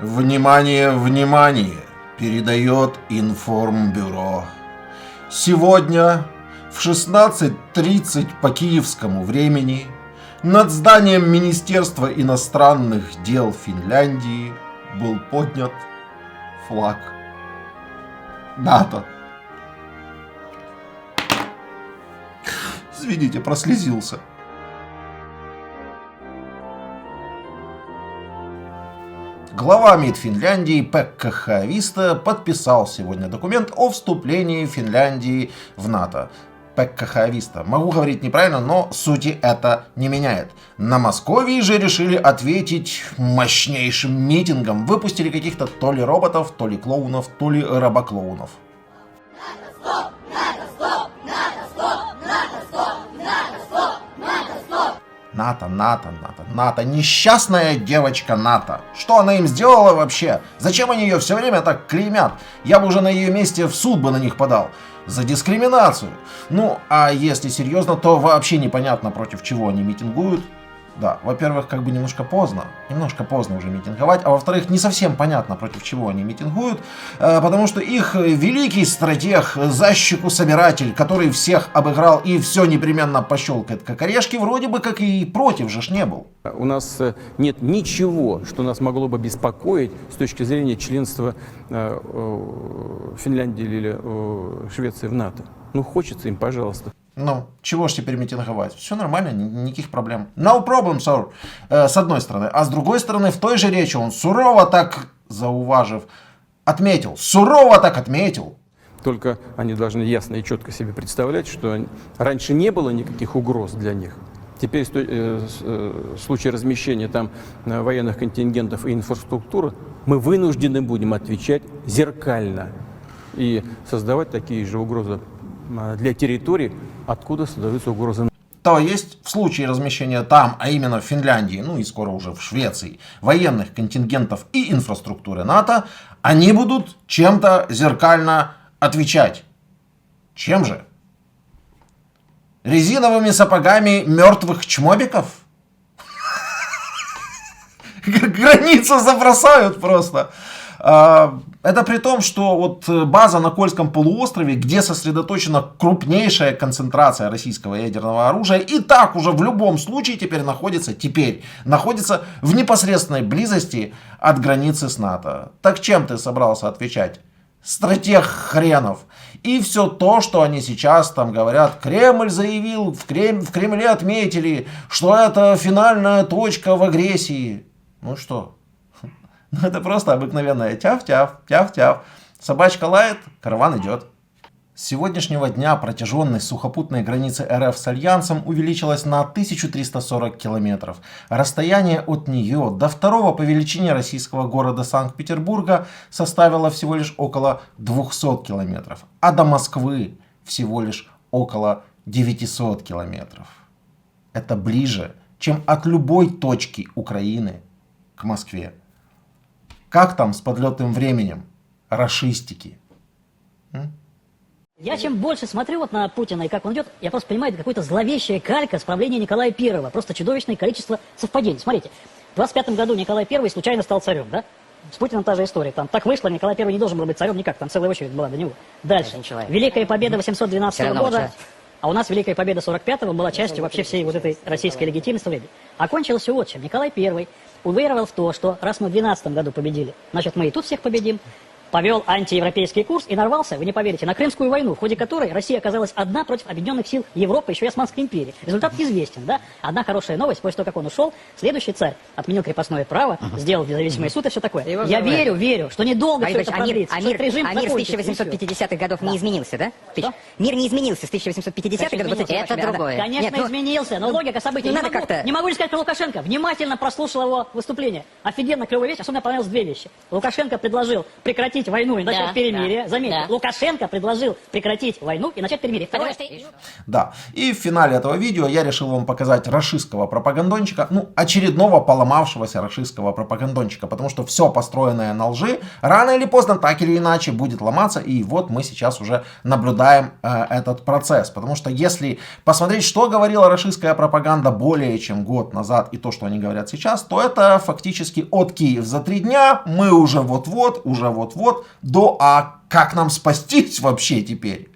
Внимание, внимание! Передает Информбюро. Сегодня в 16:30 по киевскому времени над зданием Министерства иностранных дел Финляндии был поднят флаг НАТО. Извините, прослезился. Глава МИД Финляндии Пекка Хааvisto подписал сегодня документ о вступлении Финляндии в НАТО. Пекка Хааvisto. Могу говорить неправильно, но сути это не меняет. На Московии же решили ответить мощнейшим митингом. Выпустили каких-то то ли роботов, то ли клоунов, то ли рабоклоунов. НАТО. Несчастная девочка НАТО. Что она им сделала вообще? Зачем они ее все время так клеймят? Я бы уже на ее месте в суд бы на них подал. За дискриминацию. Ну, а если серьезно, то вообще непонятно, против чего они митингуют. Да, во-первых, как бы немножко поздно уже митинговать, а во-вторых, не совсем понятно, против чего они митингуют, потому что их великий стратег, защику-собиратель, который всех обыграл и все непременно пощелкает как орешки, вроде бы как и против же ж не был. У нас нет ничего, что нас могло бы беспокоить с точки зрения членства Финляндии или Швеции в НАТО. Ну, хочется им, пожалуйста. Ну, чего ж теперь митинговать? Все нормально, никаких проблем. No problem, sir. С одной стороны. А с другой стороны, в той же речи он сурово так, зауважив, отметил. Только они должны ясно и четко себе представлять, что раньше не было никаких угроз для них. Теперь в случае размещения там военных контингентов и инфраструктуры мы вынуждены будем отвечать зеркально и создавать такие же угрозы для территорий, откуда создаются угрозы. То есть, в случае размещения там, а именно в Финляндии, ну и скоро уже в Швеции, военных контингентов и инфраструктуры НАТО, они будут чем-то зеркально отвечать. Чем же? Резиновыми сапогами мертвых чмобиков? Границу забросают просто. Это при том, что вот база на Кольском полуострове, где сосредоточена крупнейшая концентрация российского ядерного оружия, и так уже в любом случае теперь находится в непосредственной близости от границы с НАТО. Так чем ты собрался отвечать? Стратег хренов. И все то, что они сейчас там говорят, Кремль заявил, в Кремле отметили, что это финальная точка в агрессии. Ну что? Это просто обыкновенная тяв-тяв. Собачка лает, караван идет. С сегодняшнего дня протяженность сухопутной границы РФ с Альянсом увеличилась на 1340 километров. Расстояние от нее до второго по величине российского города Санкт-Петербурга составило всего лишь около 200 километров, а до Москвы всего лишь около 900 километров. Это ближе, чем от любой точки Украины к Москве. Как там с подлетным временем? Рашистики. Я чем больше смотрю вот на Путина и как он идет, я просто понимаю, это какая-то зловещая калька с правления Николая I. Просто чудовищное количество совпадений. Смотрите, в 25 году Николай I случайно стал царем, да? С Путиным та же история. Там так вышло, Николай I не должен был быть царем никак, там целая очередь была до него. Дальше. Великая победа 812 года. А у нас Великая Победа 45-го была частью вообще всей вот этой российской легитимности. Окончилось все вот чем. Николай I уверовал в то, что раз мы в 12 году победили, значит мы и тут всех победим. Повел антиевропейский курс и нарвался, вы не поверите, на Крымскую войну, в ходе которой Россия оказалась одна против объединенных сил Европы, еще и Османской империи. Результат известен, да? Одна хорошая новость, после того, как он ушел, следующий царь отменил крепостное право, сделал независимый суд и все такое. Я верю, что недолго все это продлится. А мир с 1850-х годов не изменился, да? Мир не изменился с 1850-х годов. Это другое. Конечно, изменился, но логика событий. Не могу не сказать про Лукашенко. Внимательно прослушал его выступление. Офигенно клевая вещь, особенно понравилось две вещи. Лукашенко предложил прекратить прекратить войну и начать Да, перемирие. да, Заметьте, да. Лукашенко предложил прекратить войну и начать перемирие. Потому Второе. что... Да, и в финале этого видео я решил вам показать рашистского пропагандончика, ну, очередного поломавшегося рашистского пропагандончика, потому что все построенное на лжи рано или поздно, так или иначе, будет ломаться, и вот мы сейчас уже наблюдаем этот процесс, потому что если посмотреть, что говорила рашистская пропаганда более чем год назад и то, что они говорят сейчас, то это фактически от Киев за 3 дня, мы уже вот-вот, до «а как нам спастись вообще теперь?»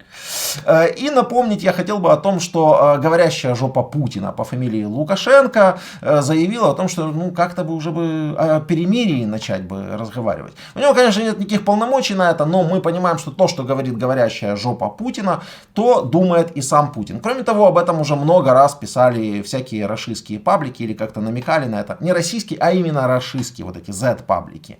И напомнить я хотел бы о том, что говорящая жопа Путина по фамилии Лукашенко заявила о том, что ну как-то бы уже бы о перемирии начать бы разговаривать. У него, конечно, нет никаких полномочий на это, но мы понимаем, что то, что говорит говорящая жопа Путина, то думает и сам Путин. Кроме того, об этом уже много раз писали всякие рашистские паблики или как-то намекали на это. Не российские, а именно рашистские, вот эти Z-паблики.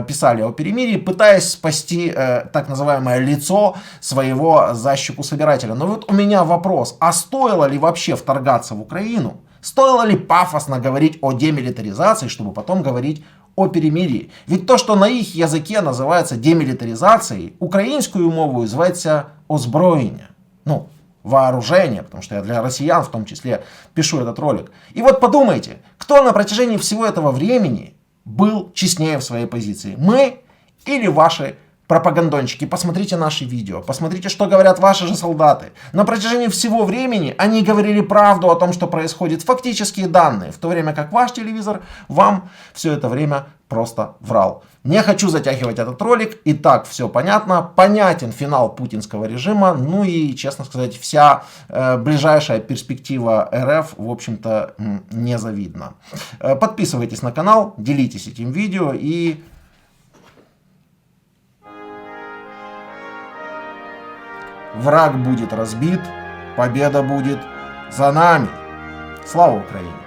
Писали о перемирии, пытаясь спасти так называемое лицо своего защику собирателя. Но вот у меня вопрос, а стоило ли вообще вторгаться в Украину? Стоило ли пафосно говорить о демилитаризации, чтобы потом говорить о перемирии? Ведь то, что на их языке называется демилитаризацией, украинскую мову зветься озброєння. Ну, вооружение, потому что я для россиян в том числе пишу этот ролик. И вот подумайте, кто на протяжении всего этого времени был честнее в своей позиции? Мы или ваши пропагандончики? Посмотрите наши видео, посмотрите, что говорят ваши же солдаты. На протяжении всего времени они говорили правду о том, что происходит, фактические данные, в то время как ваш телевизор вам все это время просто врал. Не хочу затягивать этот ролик, и так все понятно, понятен финал путинского режима, ну и, честно сказать, вся ближайшая перспектива РФ, в общем-то, незавидна. Подписывайтесь на канал, делитесь этим видео и... Враг будет разбит, победа будет за нами. Слава Украине!